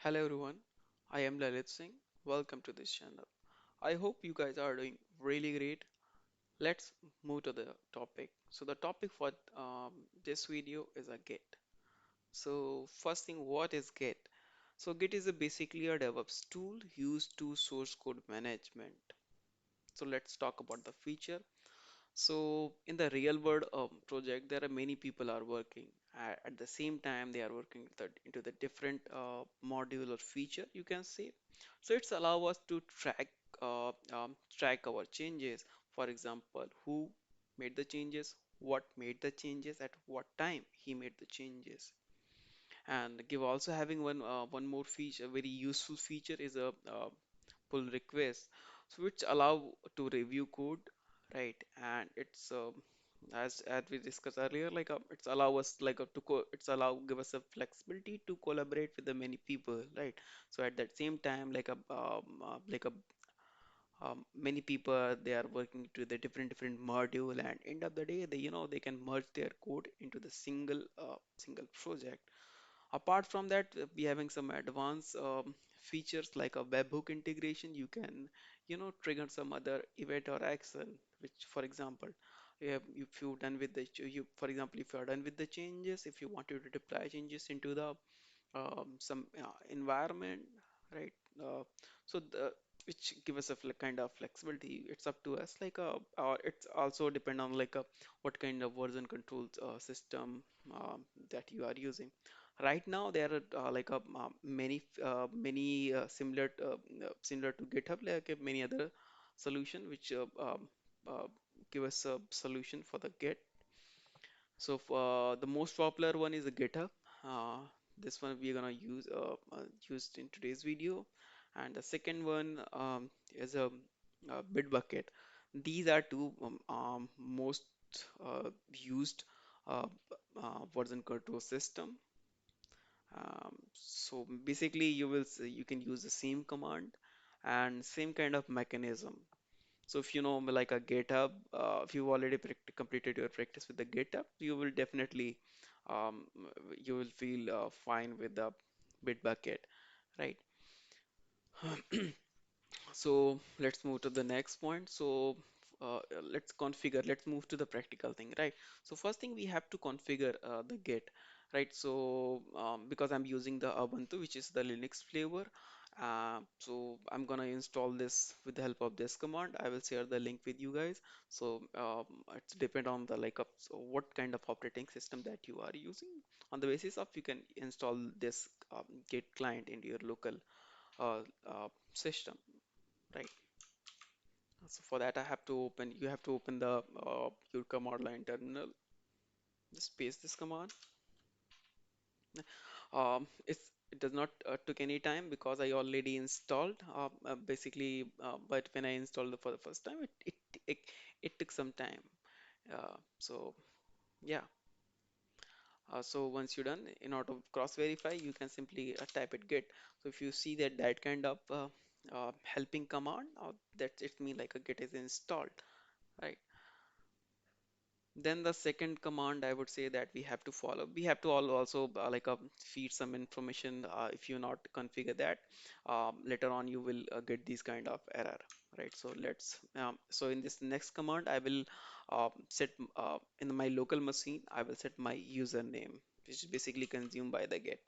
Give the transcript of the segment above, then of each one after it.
Hello everyone, I am Lalit Singh. Welcome to this channel. I hope you guys are doing really great. Let's move to the topic. So the topic for this video is a Git. So first thing, what is Git? So Git is basically a DevOps tool used to source code management. So let's talk about the feature. So in the real world project, there are many people are working. At the same time, they are working into the different module or feature, you can say. So it's allow us to track our changes. For example, who made the changes, what made the changes, at what time he made the changes. And give also having one more feature, very useful feature is a pull request, so which allow to review code, right? And it's as we discussed earlier, like it's allow us like it's allow give us a flexibility to collaborate with the many people, right? So at that same time, many people they are working to the different module, and end of the day they can merge their code into the single project. Apart from that, we having some advanced features like a webhook integration. You can, trigger some other event or action, which, for example, if you done with the for example, if you are done with the changes, if you wanted to deploy changes into the some environment, right? Uh, so the which give us a kind of flexibility. It's up to us. It's also depend on what kind of version control system that you are using. Right now, there are similar to GitHub, many other solution which give us a solution for the Git. So the most popular one is the GitHub. Uh, this one we're gonna used in today's video, and the second one is a Bitbucket. These are two most used uh, version control system. So basically, you can use the same command and same kind of mechanism. So if you know like a GitHub, if you've already completed your practice with the GitHub, um, you will feel fine with the Bitbucket, right? So let's move to the next point. So let's move to the practical thing, right? So first thing we have to configure the Git, right? So because I'm using the Ubuntu, which is the Linux flavor, so I'm gonna install this with the help of this command. I will share the link with you guys. So it's depend on the so what kind of operating system that you are using. On the basis of you can install this Git client into your local system, right? So for that, you have to open the your command line terminal. Just paste this command. It does not took any time because I already installed. But when I installed it for the first time, it, it took some time. So yeah. So once you're done, in order to cross verify, you can simply type it git. So if you see that kind of helping command, that it means like a git is installed, right? Then the second command I would say that we have to follow. We have to also feed some information. If you not configure that, later on you will get these kind of error, right? So so in this next command, I will set in my local machine. I will set my username, which is basically consumed by the get.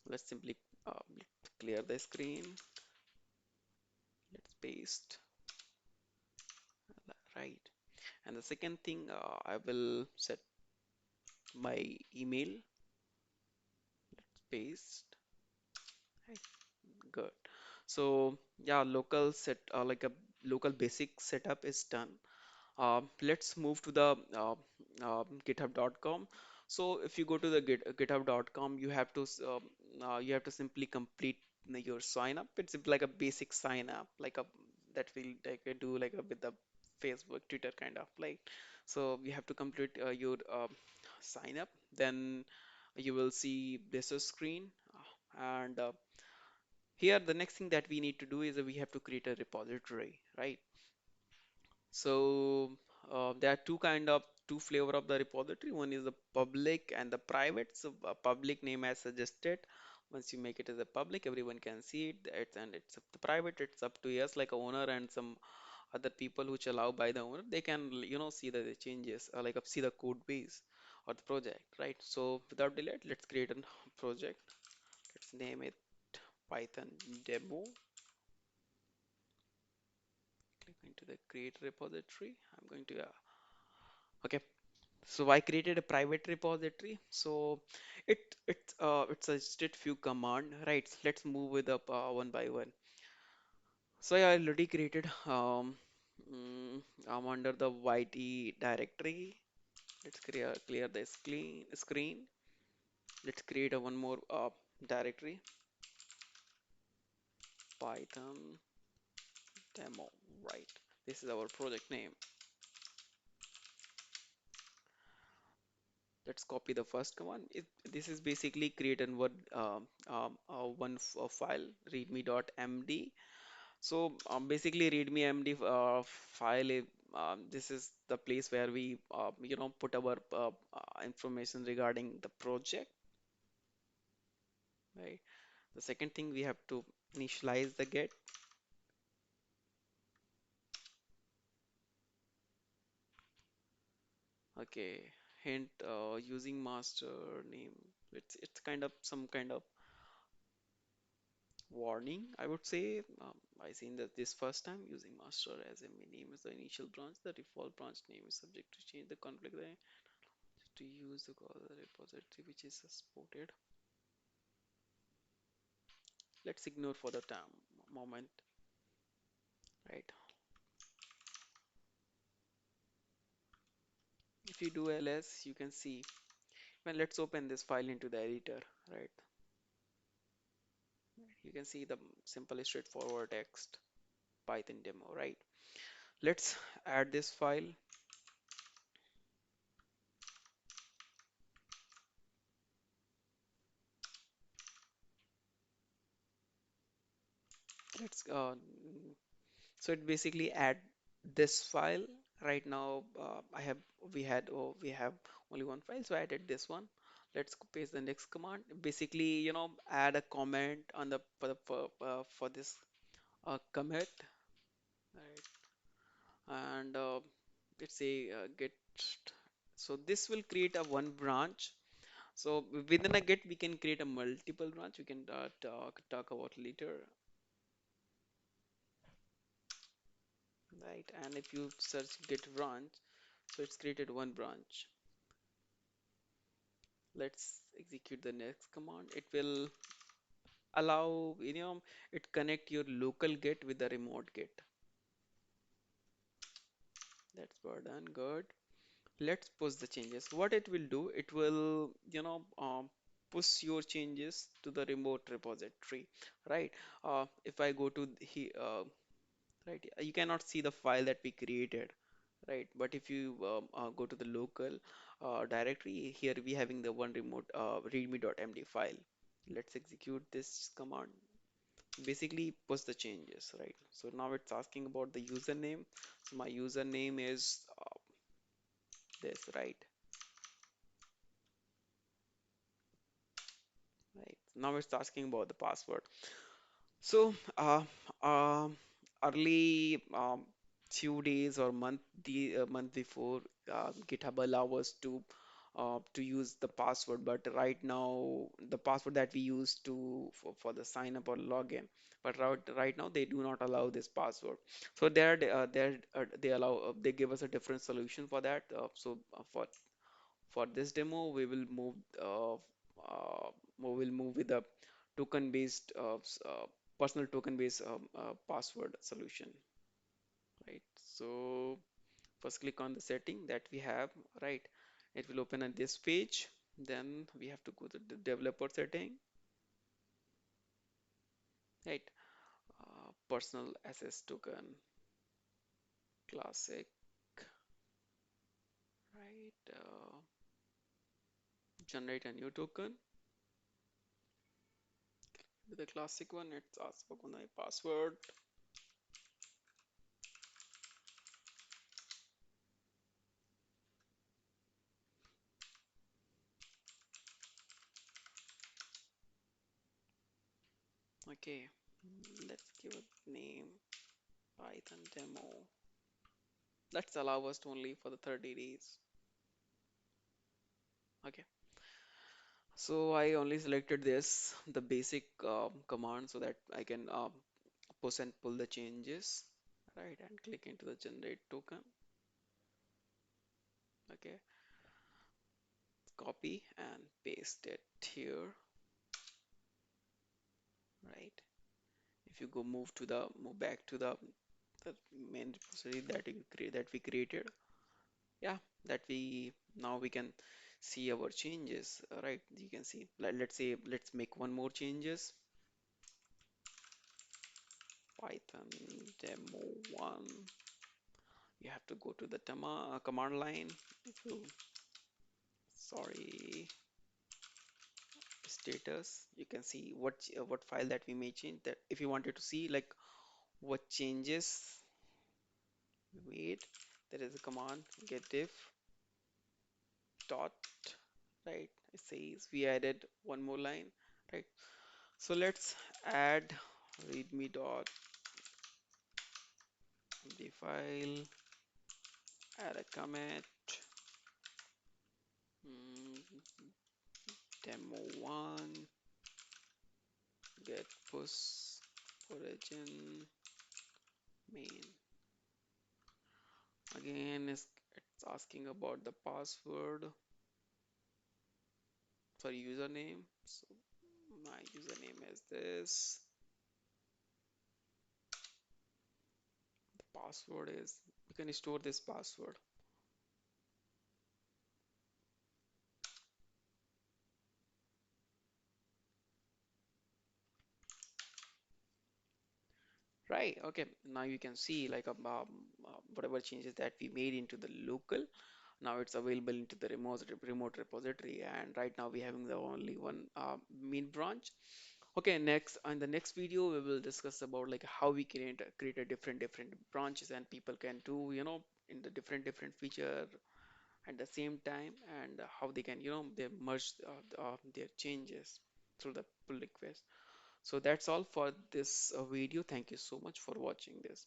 Let's simply let's clear the screen. Let's paste right. And the second thing, I will set my email. Paste. Right. Good. So yeah, local basic setup is done. Let's move to the github.com. So if you go to the github.com, you have to simply complete your sign up. It's like a basic sign up, that will like do with the Facebook, Twitter kind of like. So you have to complete your sign up. Then you will see this screen, and here the next thing that we need to do is that we have to create a repository, right? So there are two flavor of the repository. One is the public and the private. So a public name as suggested. Once you make it as a public, everyone can see it. And it's up the private. It's up to us like a owner and some other people which allow by the owner. They can see the changes, like see the code base or the project, right? So without delay, let's create a project. Let's name it Python demo. Click into the create repository. I'm going to okay. So I created a private repository. So it's a state few command, right? Let's move with up one by one. So I already created I'm under the YT directory. Let's clear the screen. Let's create a one more directory, Python demo, right? This is our project name. Let's copy the first command. This is basically create an word file readme.md. So basically readme.md file. This is the place where we put our information regarding the project, right? The second thing we have to initialize the get. Okay, hint using master name. It's kind of some kind of warning, I would say. I seen that this first time using master as a name is the initial branch. The default branch name is subject to change. The conflict to use the call the repository which is supported. Let's ignore for the time moment, right? If you do ls, you can see. Well, let's open this file into the editor, right? You can see the simple, straightforward text Python demo, right? Let's add this file. Let's so it basically add this file. Right now we have only one file, so I added this one. Let's paste the next command. Basically, add a comment on the for this commit, right? And let's say get. So this will create a one branch. So within a get we can create a multiple branch. We can talk about later, right? And if you search get branch, so it's created one branch. Let's execute the next command. It will allow, it connect your local get with the remote get. That's well done, good. Let's push the changes. What it will do, it will, push your changes to the remote repository, right? If I go to here, right, you cannot see the file that we created, right? But if you go to the local directory, here we having the one remote readme.md file. Let's execute this command. Basically push the changes, right? So now it's asking about the username. So my username is this, right? Now it's asking about the password. So early few days or month before, GitHub allow us to use the password, but right now the password that we use for the sign up or login, but right now they do not allow this password. So they allow they give us a different solution for that. For this demo, we will move with a token based personal token based password solution, right? So first click on the setting that we have, right? It will open on this page. Then we have to go to the developer setting, right? Personal access token classic, right? Generate a new token with the classic one. It's ask for my password. Okay, let's give it name Python demo. Let's allow us to only for the 30 days. Okay, so I only selected this, the basic command, so that I can push and pull the changes, right? And click into the generate token. Okay, copy and paste it here, right? If you go move back to the main repository that we created, yeah, that we now we can see our changes, right? You can see, let's say, let's make one more changes. Python demo one. You have to go to the command line. If you, sorry, status, you can see what file that we may change. That if you wanted to see like what changes we made, there is a command get diff dot, right? It says we added one more line, right? So let's add readme dot the file, add a commit, mm, demo one, get push origin main. Again, it's asking about the password, sorry, username. So my username is this. The password is, you can store this password. Right, okay. Now you can see like whatever changes that we made into the local, now it's available into the remote repository, and right now we having the only one main branch. Okay, next in the next video we will discuss about like how we can create a different branches, and people can do, in the different feature at the same time, and how they can, they merge their changes through the pull request. So that's all for this video. Thank you so much for watching this.